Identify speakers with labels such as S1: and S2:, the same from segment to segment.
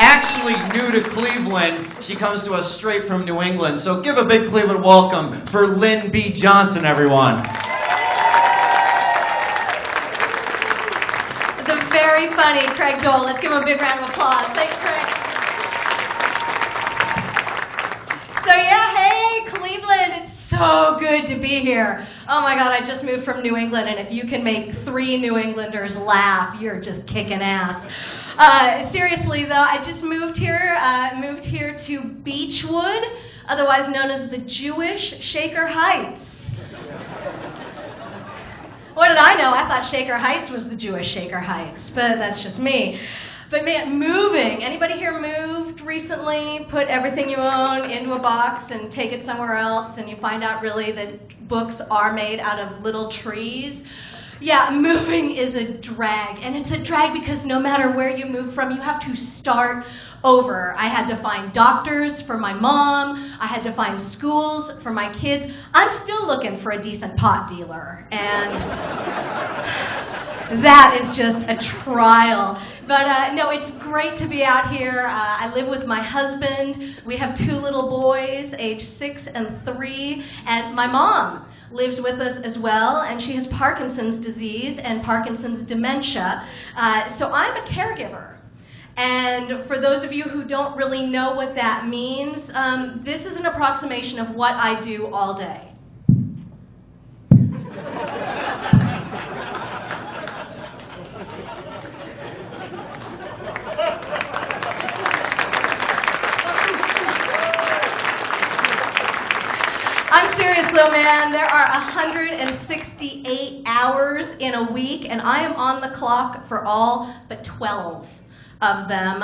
S1: actually new to Cleveland. She comes to us straight from New England. So give a big Cleveland welcome for Lynn B. Johnson, everyone.
S2: The very funny Craig Joel. Let's give him a big round of applause. Thanks, Craig. So yeah, hey, Cleveland. It's so good to be here. Oh my God, I just moved from New England, and if you can make 3 New Englanders laugh, you're just kicking ass. Seriously though, I just moved here to Beechwood, otherwise known as the Jewish Shaker Heights. What did I know? I thought Shaker Heights was the Jewish Shaker Heights, but that's just me. But man, moving. Anybody here moved recently? Put everything you own into a box and take it somewhere else, and you find out really that books are made out of little trees? Yeah, moving is a drag, and it's a drag because no matter where you move from, you have to start over. I had to find doctors for my mom. I had to find schools for my kids. I'm still looking for a decent pot dealer, and that is just a trial. But no, it's great to be out here. I live with my husband. We have 2 little boys, age 6 and 3, and my mom lives with us as well, and she has Parkinson's disease and Parkinson's dementia. So I'm a caregiver. And for those of you who don't really know what that means, this is an approximation of what I do all day. I'm serious though, man. There are 168 hours in a week, and I am on the clock for all but 12 of them.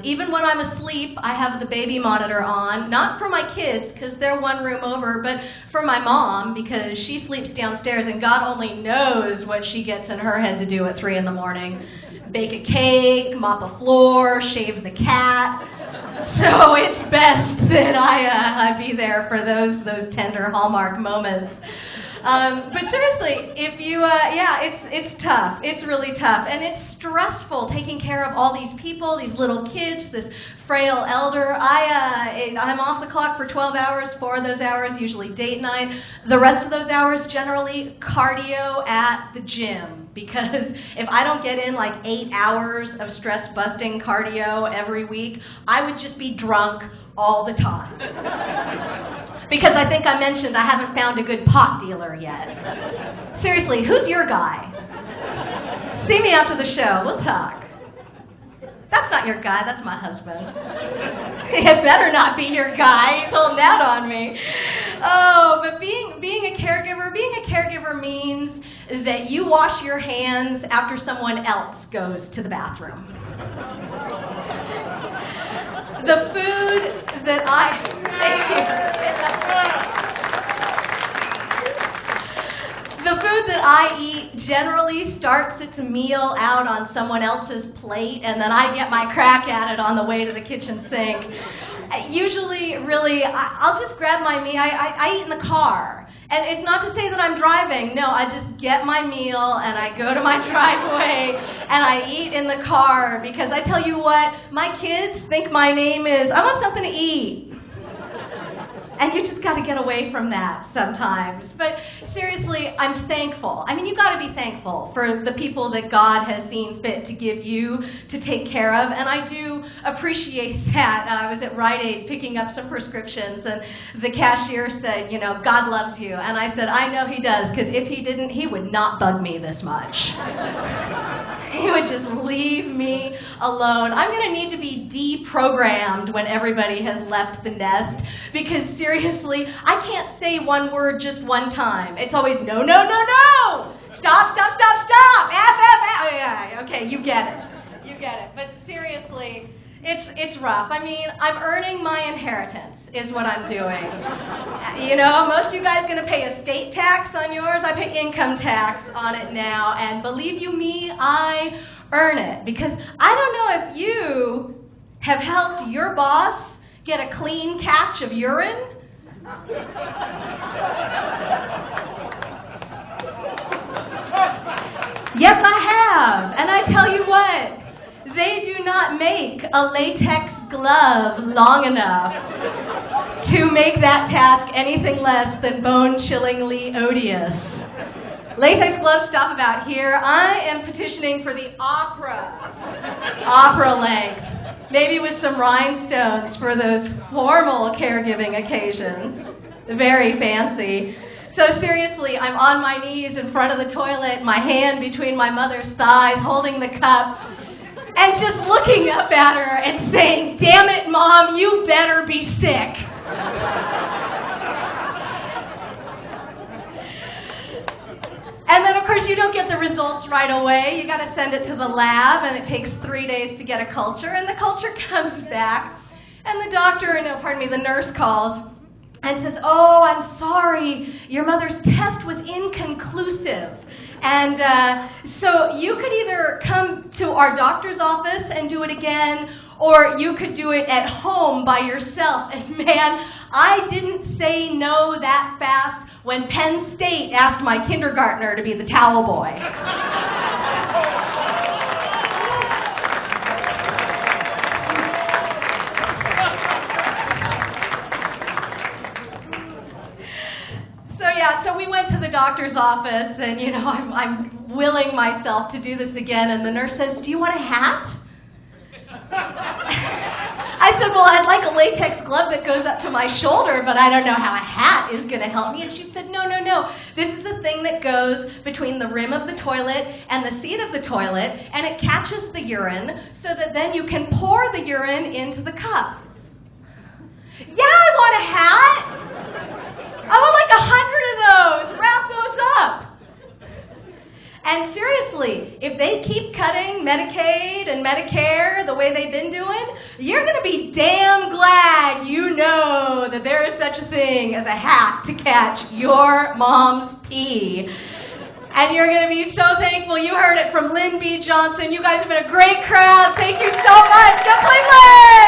S2: Even when I'm asleep, I have the baby monitor on, not for my kids, because they're one room over, but for my mom, because she sleeps downstairs, and God only knows what she gets in her head to do at 3 in the morning. Bake a cake, mop a floor, shave the cat. So it's best that I be there for those tender Hallmark moments. But seriously, if you, it's tough. It's really tough, and it's stressful taking care of all these people, these little kids, this frail elder. I'm off the clock for 12 hours. 4 of those hours usually date night. The rest of those hours generally cardio at the gym. Because if I don't get in like 8 hours of stress-busting cardio every week, I would just be drunk all the time. Because I think I mentioned I haven't found a good pot dealer yet. Seriously, who's your guy? See me after the show. We'll talk. That's not your guy. That's my husband. It better not be your guy. He's holding out on me. Oh, but being a caregiver means that you wash your hands after someone else goes to the bathroom. The food that I eat generally starts its meal out on someone else's plate, and then I get my crack at it on the way to the kitchen sink. Usually, really, I'll just grab my meal. I eat in the car. And it's not to say that I'm driving. No, I just get my meal and I go to my driveway and I eat in the car, because I tell you what, my kids think my name is, I want something to eat. And you just got to get away from that sometimes. But seriously, I'm thankful. I mean, you got to be thankful for the people that God has seen fit to give you to take care of. And I do appreciate that. I was at Rite Aid picking up some prescriptions, and the cashier said, you know, God loves you. And I said, I know he does, because if he didn't, he would not bug me this much. He would just leave me alone. I'm going to need to be deprogrammed when everybody has left the nest, because seriously, I can't say one word just one time. It's always no, no, no, no! Stop, stop, stop, stop! F, F, F! Oh, yeah, okay, you get it. You get it. But seriously, it's rough. I mean, I'm earning my inheritance is what I'm doing. You know, most of you guys are going to pay estate tax on yours. I pay income tax on it now, and believe you me, I earn it, because I don't know if you have helped your boss get a clean catch of urine. Yes, I have. And I tell you what, They do not make a latex glove long enough to make that task anything less than bone-chillingly odious. Latex gloves stop about here. I am petitioning for the opera length, maybe with some rhinestones for those formal caregiving occasions. Very fancy. So seriously, I'm on my knees in front of the toilet, my hand between my mother's thighs, holding the cup, and just looking up at her and saying, "Damn it, Mom, you better be sick." And then, of course, you don't get the results right away. You got to send it to the lab, and it takes 3 days to get a culture. And the culture comes back, and the doctor, the nurse calls and says, "Oh, I'm sorry, your mother's test was inconclusive. And so you could either come to our doctor's office and do it again, or you could do it at home by yourself." And man, I didn't say no that fast when Penn State asked my kindergartner to be the towel boy. So we went to the doctor's office, and I'm willing myself to do this again, and the nurse says, "Do you want a hat?" I said, "Well, I'd like a latex glove that goes up to my shoulder, but I don't know how a hat is going to help me." And she said, No. This is the thing that goes between the rim of the toilet and the seat of the toilet, and it catches the urine so that then you can pour the urine into the cup. Yeah, I want a hat. I want like 100 of those. Wrap those up. And seriously, if they keep cutting Medicaid and Medicare the way they've been doing, you're going to be damn glad you know that there is such a thing as a hat to catch your mom's pee. And you're going to be so thankful you heard it from Lynn B. Johnson. You guys have been a great crowd. Thank you so much. Go Cleveland!